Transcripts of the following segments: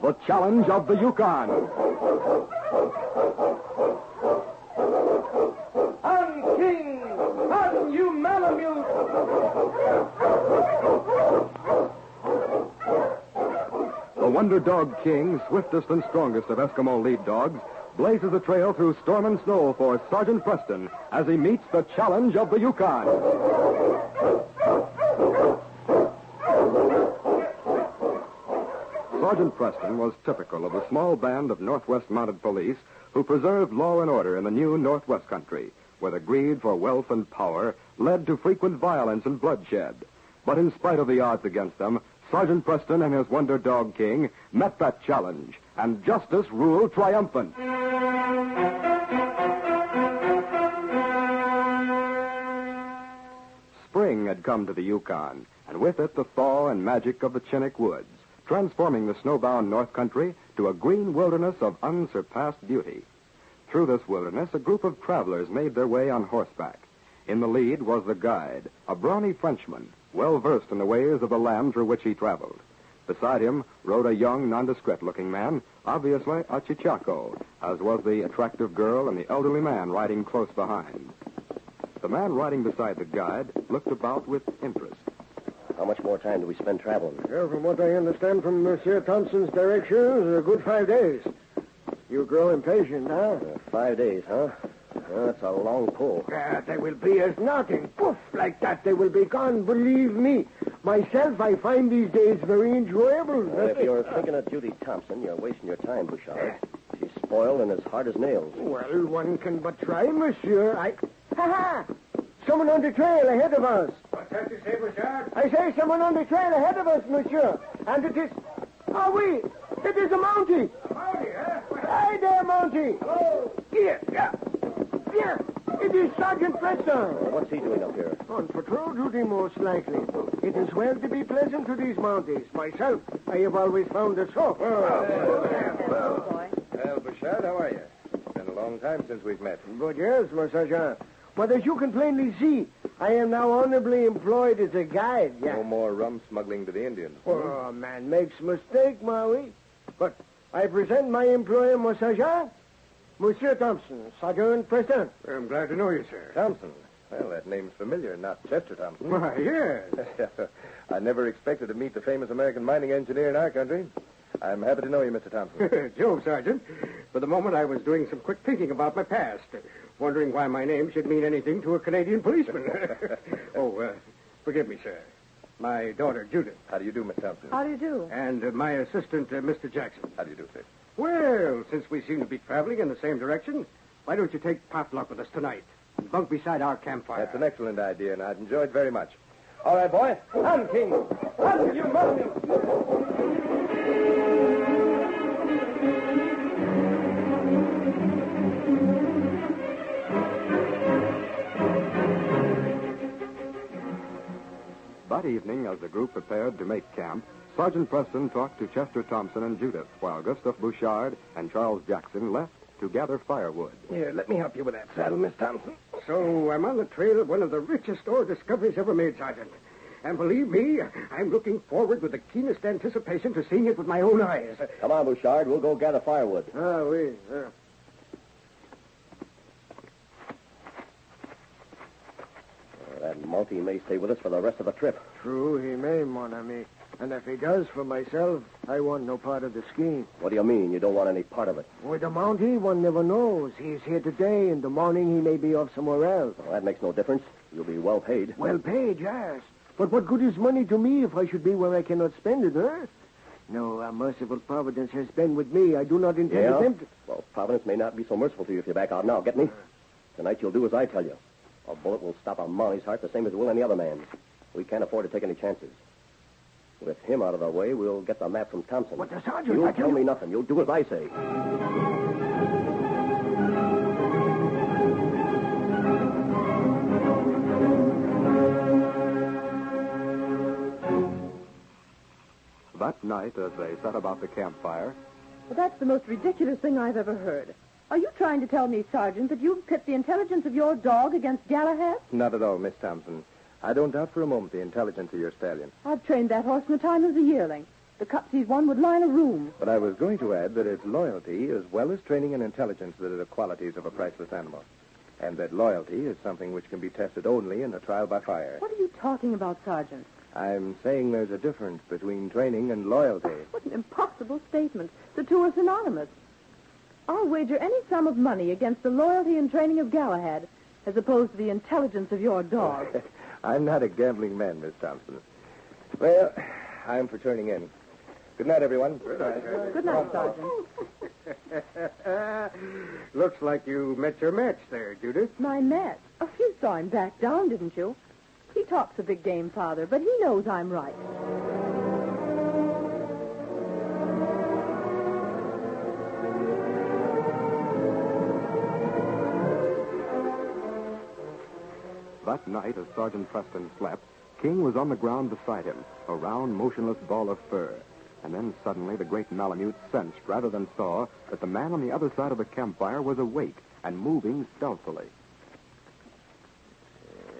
The Challenge of the Yukon. On King! On you Malamute! The Wonder Dog King, swiftest and strongest of Eskimo lead dogs, blazes a trail through storm and snow for Sergeant Preston as he meets the Challenge of the Yukon. Sergeant Preston was typical of the small band of Northwest Mounted Police who preserved law and order in the new Northwest country, where the greed for wealth and power led to frequent violence and bloodshed. But in spite of the odds against them, Sergeant Preston and his Wonder Dog King met that challenge, and justice ruled triumphant. Spring had come to the Yukon, and with it the thaw and magic of the Chinook woods, transforming the snowbound North Country to a green wilderness of unsurpassed beauty. Through this wilderness, a group of travelers made their way on horseback. In the lead was the guide, a brawny Frenchman, well-versed in the ways of the land through which he traveled. Beside him rode a young, nondescript-looking man, obviously a Chichaco, as was the attractive girl and the elderly man riding close behind. The man riding beside the guide looked about with interest. How much more time do we spend traveling? Well, from what I understand from Monsieur Thompson's directions, a good 5 days. You grow impatient, huh? 5 days, huh? That's a long pull. They will be as nothing. Poof, like that, they will be gone, believe me. Myself, I find these days very enjoyable. Well, if you're thinking of Judy Thompson, you're wasting your time, Bouchard. She's spoiled and as hard as nails. Well, one can but try, monsieur. Ha-ha! Someone on the trail ahead of us. What's that you say, Bouchard? I say someone on the trail ahead of us, monsieur. And it is... Oh, oui. It is a Mountie. Howdy, huh? Hi there, Mountie. Hello. Here, yeah. Here. It is Sergeant Preston. What's he doing up here? On patrol duty, most likely. It is well to be pleasant to these Mounties. Myself, I have always found it so. Well, Bouchard, how are you? It's been a long time since we've met. But yes, my sergeant. But as you can plainly see, I am now honorably employed as a guide. Yeah. No more rum smuggling to the Indians. Oh, man makes mistake, Maui. But I present my employer, mon sergeant, Monsieur Thompson, Sergeant Preston. I'm glad to know you, sir. Thompson. Well, that name's familiar, not Chester Thompson. Why, yes. I never expected to meet the famous American mining engineer in our country. I'm happy to know you, Mr. Thompson. Jove, Sergeant. For the moment, I was doing some quick thinking about my past, wondering why my name should mean anything to a Canadian policeman. Forgive me, sir. My daughter, Judith. How do you do, Miss Thompson? How do you do? And my assistant, Mr. Jackson. How do you do, sir? Well, since we seem to be traveling in the same direction, why don't you take potluck with us tonight and bunk beside our campfire? That's an excellent idea, and I'd enjoy it very much. All right, boy. On, King. On, you must. That evening, as the group prepared to make camp, Sergeant Preston talked to Chester Thompson and Judith, while Gustav Bouchard and Charles Jackson left to gather firewood. Here, let me help you with that saddle, Miss Thompson. So, I'm on the trail of one of the richest ore discoveries ever made, Sergeant. And believe me, I'm looking forward with the keenest anticipation to seeing it with my own eyes. Come on, Bouchard. We'll go gather firewood. Ah, oui. That Mountie may stay with us for the rest of the trip. True, he may, mon ami. And if he does, for myself, I want no part of the scheme. What do you mean? You don't want any part of it? With the Mountie, one never knows. He's here today. In the morning, he may be off somewhere else. Well, that makes no difference. You'll be well paid. Well paid, yes. But what good is money to me if I should be where I cannot spend it, huh? No, a merciful Providence has been with me. I do not intend to tempt it. Well, Providence may not be so merciful to you if you back out now. Get me? Tonight you'll do as I tell you. A bullet will stop a Montie's heart the same as it will any other man's. We can't afford to take any chances. With him out of the way, we'll get the map from Thompson. But the sergeant... You'll tell me nothing. You'll do as I say. That night, as they sat about the campfire... Well, that's the most ridiculous thing I've ever heard. Are you trying to tell me, Sergeant, that you've pit the intelligence of your dog against Galahad? Not at all, Miss Thompson. I don't doubt for a moment the intelligence of your stallion. I've trained that horse from the time he was a yearling. The cups he's won would line a room. But I was going to add that it's loyalty as well as training and intelligence that are the qualities of a priceless animal. And that loyalty is something which can be tested only in a trial by fire. What are you talking about, Sergeant? I'm saying there's a difference between training and loyalty. What an impossible statement. The two are synonymous. I'll wager any sum of money against the loyalty and training of Galahad as opposed to the intelligence of your dog. I'm not a gambling man, Miss Thompson. Well, I'm for turning in. Good night, everyone. Good night. Good night, Sergeant. Looks like you met your match there, Judith. My Matt. Oh, you saw him back down, didn't you? He talks a big game, Father, but he knows I'm right. That night, as Sergeant Preston slept, King was on the ground beside him, a round, motionless ball of fur. And then suddenly the great Malamute sensed, rather than saw, that the man on the other side of the campfire was awake and moving stealthily.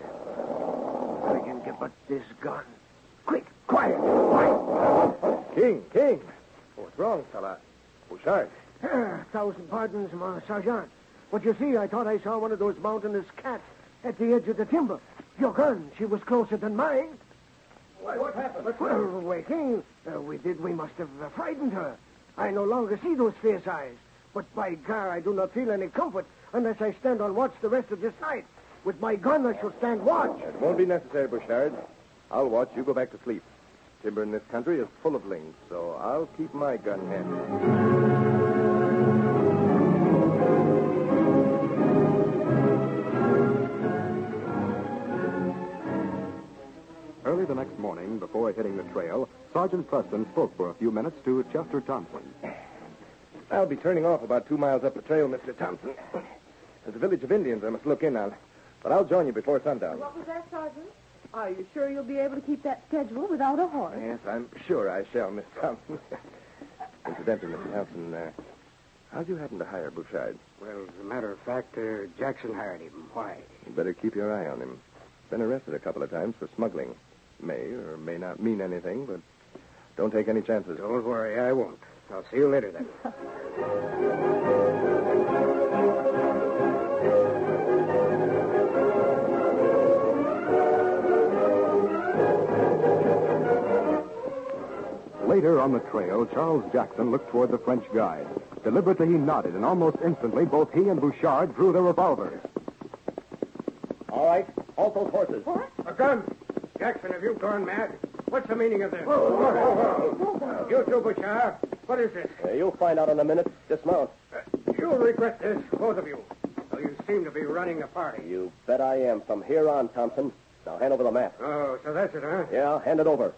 I can get but this gun. Quick, quiet, quiet. King. What's wrong, fella? Bouchard. 1,000 pardons, mon sergeant. But you see, I thought I saw one of those mountainous cats at the edge of the timber. Your gun, she was closer than mine. Why, what happened? Well, waking, we must have frightened her. I no longer see those fierce eyes. But by God, I do not feel any comfort unless I stand on watch the rest of this night. With my gun, I shall stand watch. It won't be necessary, Bouchard. I'll watch. You go back to sleep. Timber in this country is full of lynx, so I'll keep my gun handy. Early the next morning, before hitting the trail, Sergeant Preston spoke for a few minutes to Chester Thompson. I'll be turning off about 2 miles up the trail, Mr. Thompson. There's a village of Indians I must look in on. But I'll join you before sundown. What was that, Sergeant? Are you sure you'll be able to keep that schedule without a horse? Yes, I'm sure I shall, Miss Thompson. Incidentally, Mr. Thompson, how'd you happen to hire Bouchard? Well, as a matter of fact, Jackson hired him. Why? You better keep your eye on him. Been arrested a couple of times for smuggling. May or may not mean anything, but don't take any chances. Don't worry, I won't. I'll see you later, then. Later on the trail, Charles Jackson looked toward the French guide. Deliberately, he nodded, and almost instantly, both he and Bouchard drew their revolvers. All right, halt those horses. What? A gun! Jackson, have you gone mad? What's the meaning of this? Whoa. You too, Bouchard. What is this? You'll find out in a minute. Dismount. You'll regret this, both of you. Though you seem to be running a party. You bet I am. From here on, Thompson. Now hand over the map. Oh, so that's it, huh? Yeah, hand it over.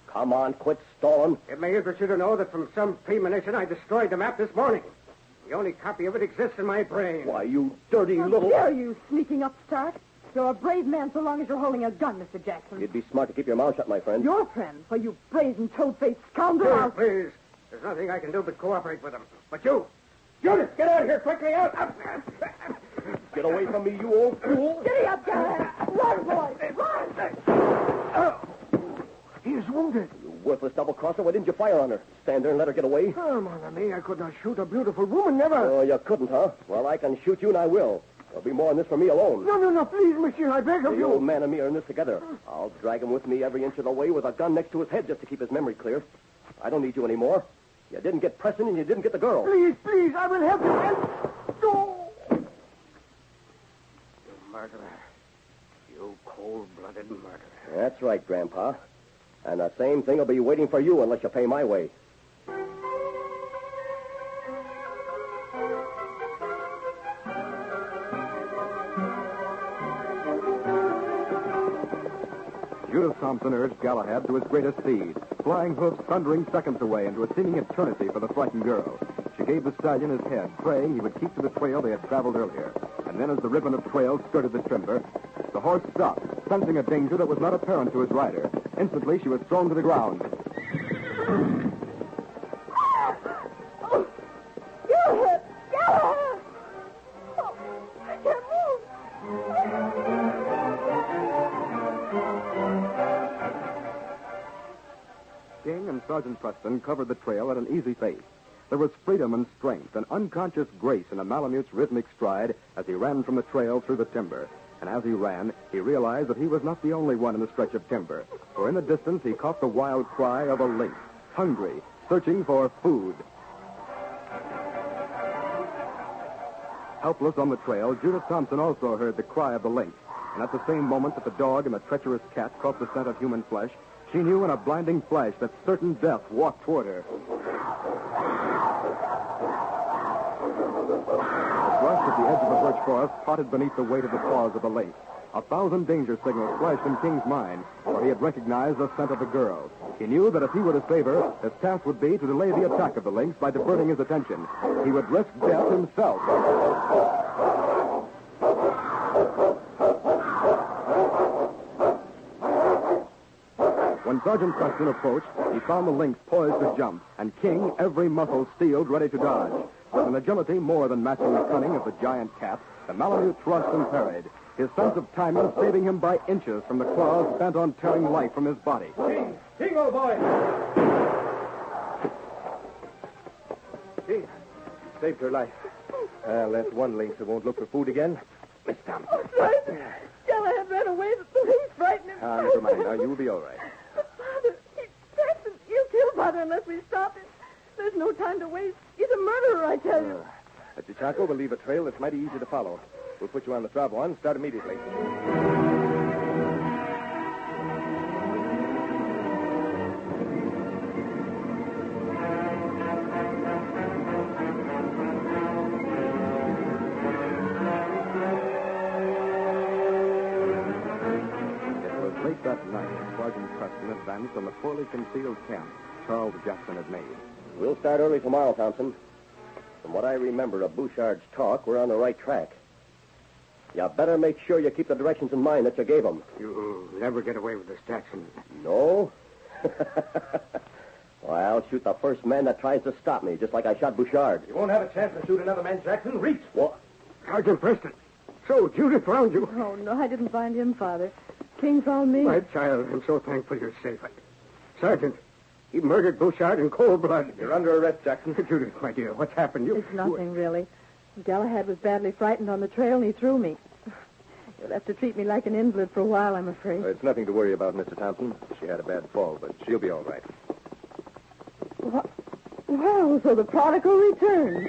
Come on, quit stalling. It may interest you to know that from some premonition I destroyed the map this morning. The only copy of it exists in my brain. Why, you dirty How little... dare you, sneaking upstart? You're a brave man so long as you're holding a gun, Mr. Jackson. You'd be smart to keep your mouth shut, my friend. Your friend? Well, you brazen, toad-faced scoundrel. Here, please. There's nothing I can do but cooperate with them. But you, Judith, get out of here quickly. Out. Get away from me, you old fool. Giddy up, Galahad. Run, boy. Run. He is wounded. You worthless double-crosser. Why didn't you fire on her? Stand there and let her get away? Oh, mon ami, I could not shoot a beautiful woman, never. Oh, you couldn't, huh? Well, I can shoot you, and I will. There'll be more on this for me alone. No, please, monsieur, I beg of The you. old man and me are in this together. I'll drag him with me every inch of the way with a gun next to his head just to keep his memory clear. I don't need you anymore. You didn't get Preston and you didn't get the girl. Please, I will help you. No. You murderer. You cold-blooded murderer. That's right, Grandpa. And the same thing will be waiting for you unless you pay my way. Judith Thompson urged Galahad to his greatest speed, flying hoofs thundering seconds away into a seeming eternity for the frightened girl. She gave the stallion his head, praying he would keep to the trail they had traveled earlier. And then as the ribbon of trail skirted the timber, the horse stopped, sensing a danger that was not apparent to his rider. Instantly, she was thrown to the ground. Galahad! Galahad! Oh, I can't move. King and Sergeant Sergeant Preston covered the trail at an easy pace. There was freedom and strength and unconscious grace in a Malamute's rhythmic stride as he ran from the trail through the timber. And as he ran, he realized that he was not the only one in the stretch of timber. For in the distance, he caught the wild cry of a lynx, hungry, searching for food. Helpless on the trail, Judith Thompson also heard the cry of the lynx. And at the same moment that the dog and the treacherous cat caught the scent of human flesh, she knew in a blinding flash that certain death walked toward her. The brush at the edge of the birch forest parted beneath the weight of the paws of the lynx. 1,000 danger signals flashed in King's mind, for he had recognized the scent of the girl. He knew that if he were to save her, his task would be to delay the attack of the lynx by diverting his attention. He would risk death himself. When Sergeant Preston approached, he found the lynx poised to jump, and King, every muscle steeled, ready to dodge. With an agility more than matching the cunning of the giant cat, the Malamute thrust and parried, his sense of timing saving him by inches from the claws bent on tearing life from his body. King, old boy! King, saved her life. That's one lynx who won't look for food again. Miss Thompson. That's right. Galahad ran away. The police frightened him. Never mind. Now, you'll be all right. But, Father, he'll kill Father unless we stop him. There's no time to waste. He's a murderer, I tell you. At Chichaco, we'll leave a trail that's mighty easy to follow. We'll put you on the Bravo and start immediately. Late that night, Sergeant Preston advanced on the poorly concealed camp Charles Jackson had made. We'll start early tomorrow, Thompson. From what I remember of Bouchard's talk, we're on the right track. You better make sure you keep the directions in mind that you gave him. You'll never get away with this, Jackson. No? Well, I'll shoot the first man that tries to stop me, just like I shot Bouchard. You won't have a chance to shoot another man, Jackson. Reach. What? Sergeant Preston. So, Judith found you. Oh, no, I didn't find him, Father. King found me. My child, I'm so thankful you're safe. Sergeant, he murdered Bouchard in cold blood. You're under arrest, Jackson. Judith, my dear, what's happened? It's nothing, really. Galahad was badly frightened on the trail, and he threw me. You'll have to treat me like an invalid for a while, I'm afraid. It's nothing to worry about, Mr. Thompson. She had a bad fall, but she'll be all right. Well, so the prodigal returns.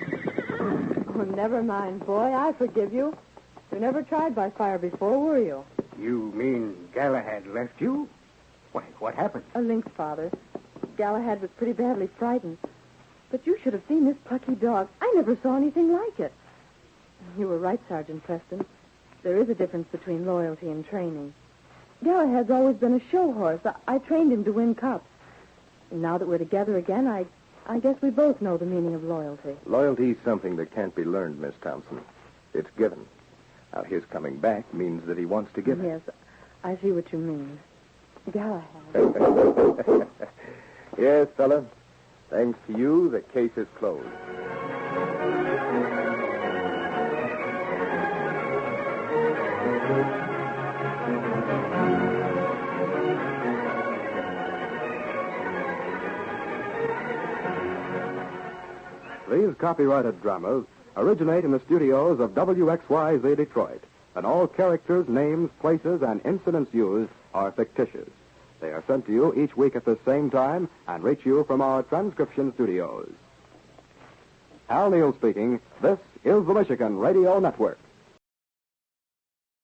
Oh, never mind, boy. I forgive you. You never tried by fire before, were you? You mean Galahad left you? Why, what happened? A lynx, Father. Galahad was pretty badly frightened. But you should have seen this plucky dog. I never saw anything like it. You were right, Sergeant Preston. There is a difference between loyalty and training. Galahad's always been a show horse. I trained him to win cups. And now that we're together again, I guess we both know the meaning of loyalty. Loyalty's something that can't be learned, Miss Thompson. It's given. Now, his coming back means that he wants to give it. Yes, I see what you mean. Galahad. Yes, fella. Thanks to you, the case is closed. These copyrighted dramas originate in the studios of WXYZ Detroit, and all characters, names, places, and incidents used are fictitious. They are sent to you each week at the same time and reach you from our transcription studios. Al Neal speaking. This is the Michigan Radio Network.